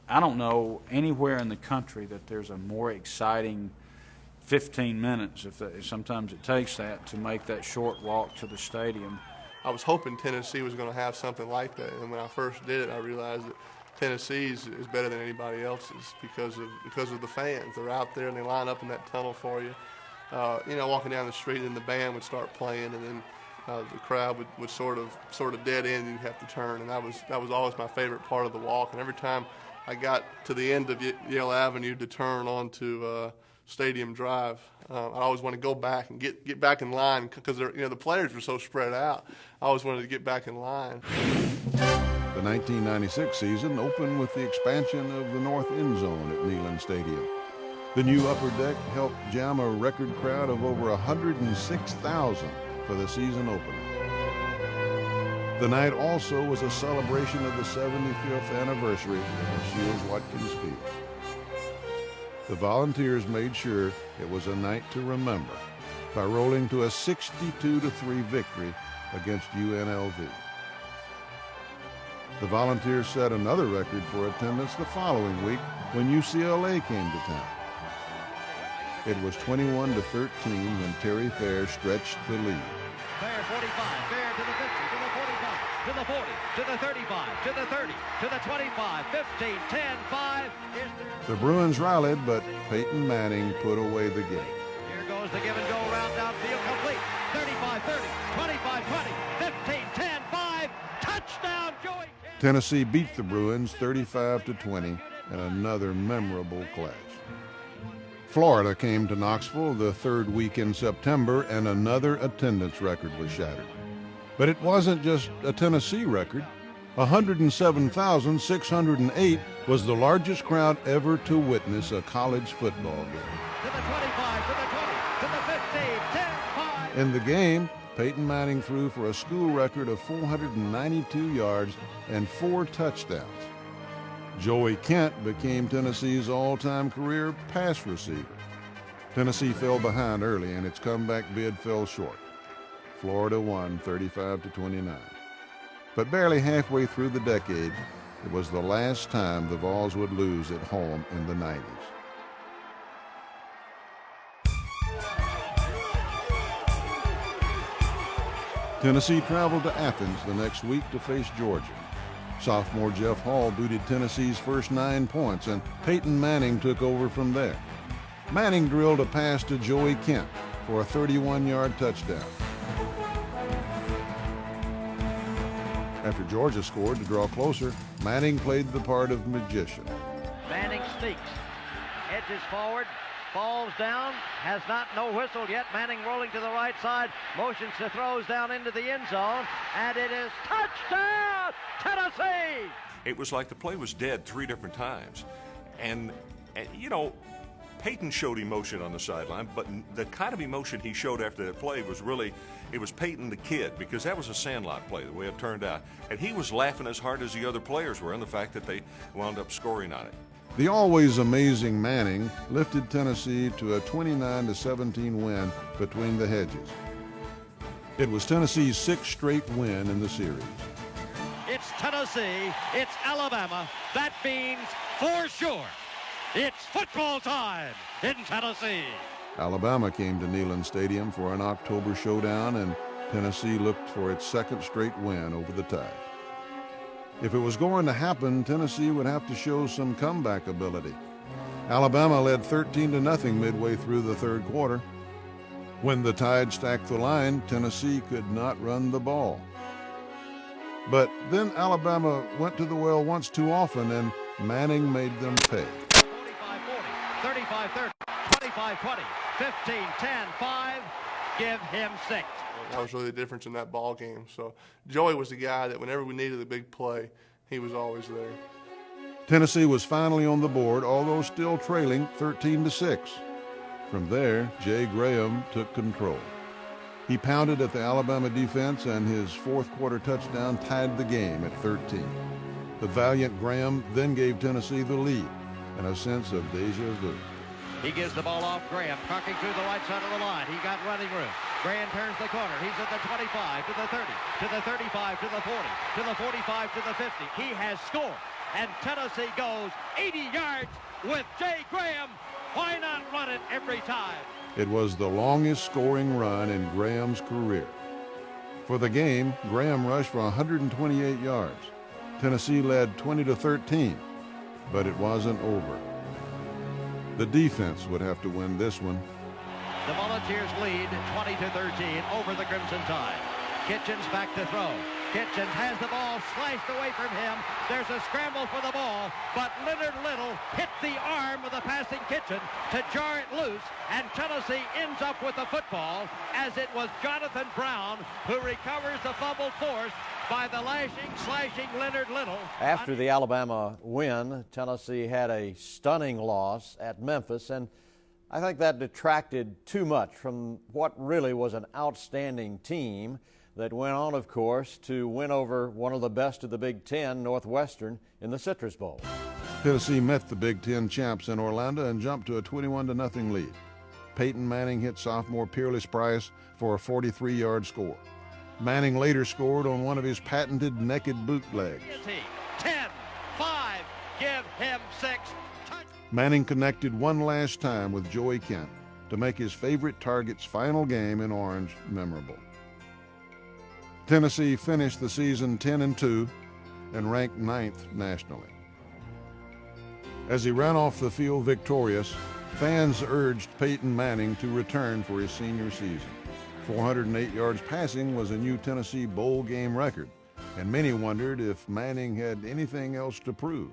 I don't know anywhere in the country that there's a more exciting 15 minutes, if sometimes it takes that, to make that short walk to the stadium. I was hoping Tennessee was going to have something like that, and when I first did it, I realized that Tennessee's is better than anybody else's because of the fans. They're out there and they line up in that tunnel for you. Walking down the street and the band would start playing, and then the crowd would sort of dead end, and you'd have to turn, and that was always my favorite part of the walk. And every time I got to the end of Yale Avenue to turn onto Stadium Drive, I always wanted to go back and get back in line because the players were so spread out. I always wanted to get back in line. The 1996 season opened with the expansion of the north end zone at Neyland Stadium. The new upper deck helped jam a record crowd of over 106,000 for the season opener. The night also was a celebration of the 75th anniversary of Shields-Watkins Field. The Volunteers made sure it was a night to remember by rolling to a 62-3 victory against UNLV. The Volunteers set another record for attendance the following week when UCLA came to town. It was 21-13 when Terry Fair stretched the lead. Fair 45, Fair to the 50, to the 45, to the 40, to the 35, to the 30, to the 25, 15, 10, 5. The Bruins rallied, but Peyton Manning put away the game. Here goes the give and go round downfield complete. 35, 30, 25, 20, 15, 10, 5. Touchdown, Joey. Tennessee beat the Bruins 35-20 in another memorable clash. Florida came to Knoxville the third week in September, and another attendance record was shattered. But it wasn't just a Tennessee record. 107,608 was the largest crowd ever to witness a college football game. To the 25, to the 20, to the 15, 10, 5. In the game, Peyton Manning threw for a school record of 492 yards and 4 touchdowns. Joey Kent became Tennessee's all-time career pass receiver. Tennessee fell behind early, and its comeback bid fell short. Florida won 35-29. But barely halfway through the decade, it was the last time the Vols would lose at home in the 90s. Tennessee traveled to Athens the next week to face Georgia. Sophomore Jeff Hall booted Tennessee's first 9 points, and Peyton Manning took over from there. Manning drilled a pass to Joey Kent for a 31-yard touchdown. After Georgia scored to draw closer, Manning played the part of magician. Manning sneaks, edges forward, falls down, has no whistle yet. Manning rolling to the right side, motions to throws down into the end zone, and it is touchdown, Tennessee! It was like the play was dead 3 different times. And Peyton showed emotion on the sideline, but the kind of emotion he showed after that play was really, it was Peyton the kid, because that was a Sandlot play, the way it turned out. And he was laughing as hard as the other players were, and the fact that they wound up scoring on it. The always amazing Manning lifted Tennessee to a 29-17 win between the hedges. It was Tennessee's 6th straight win in the series. It's Tennessee, it's Alabama. That means for sure it's football time in Tennessee. Alabama came to Neyland Stadium for an October showdown, and Tennessee looked for its 2nd straight win over the Tide. If it was going to happen, Tennessee would have to show some comeback ability. Alabama led 13-0 midway through the 3rd quarter. When the Tide stacked the line, Tennessee could not run the ball. But then Alabama went to the well once too often, and Manning made them pay. 45-40, 35-30, 25-20, 15-10-5, give him 6. That was really the difference in that ball game. So Joey was the guy that whenever we needed a big play, he was always there. Tennessee was finally on the board, although still trailing 13-6. From there, Jay Graham took control. He pounded at the Alabama defense, and his 4th quarter touchdown tied the game at 13. The valiant Graham then gave Tennessee the lead and a sense of deja vu. He gives the ball off Graham, trucking through the right side of the line. He got running room. Graham turns the corner. He's at the 25, to the 30, to the 35, to the 40, to the 45, to the 50. He has scored. and Tennessee goes 80 yards with Jay Graham. Why not run it every time? It was the longest scoring run in Graham's career. For the game, Graham rushed for 128 yards. Tennessee led 20-13, but it wasn't over. The defense would have to win this one. The Volunteers lead 20-13 over the Crimson Tide. Kitchens back to throw. Kitchens has the ball sliced away from him. There's a scramble for the ball, but Leonard Little hit the arm of the passing Kitchen to jar it loose, and Tennessee ends up with the football as it was Jonathan Brown who recovers the fumble forced by the slashing Leonard Little. After the Alabama win, Tennessee had a stunning loss at Memphis, and I think that detracted too much from what really was an outstanding team that went on, of course, to win over one of the best of the Big Ten, Northwestern, in the Citrus Bowl. Tennessee met the Big Ten champs in Orlando and jumped to a 21-0 lead. Peyton Manning hit sophomore Peerless Price for a 43-yard score. Manning later scored on one of his patented naked bootlegs. 10, 5, give him 6. Manning connected one last time with Joey Kent to make his favorite target's final game in orange memorable. Tennessee finished the season 10-2 and ranked 9th nationally. As he ran off the field victorious, fans urged Peyton Manning to return for his senior season. 408 yards passing was a new Tennessee bowl game record, and many wondered if Manning had anything else to prove.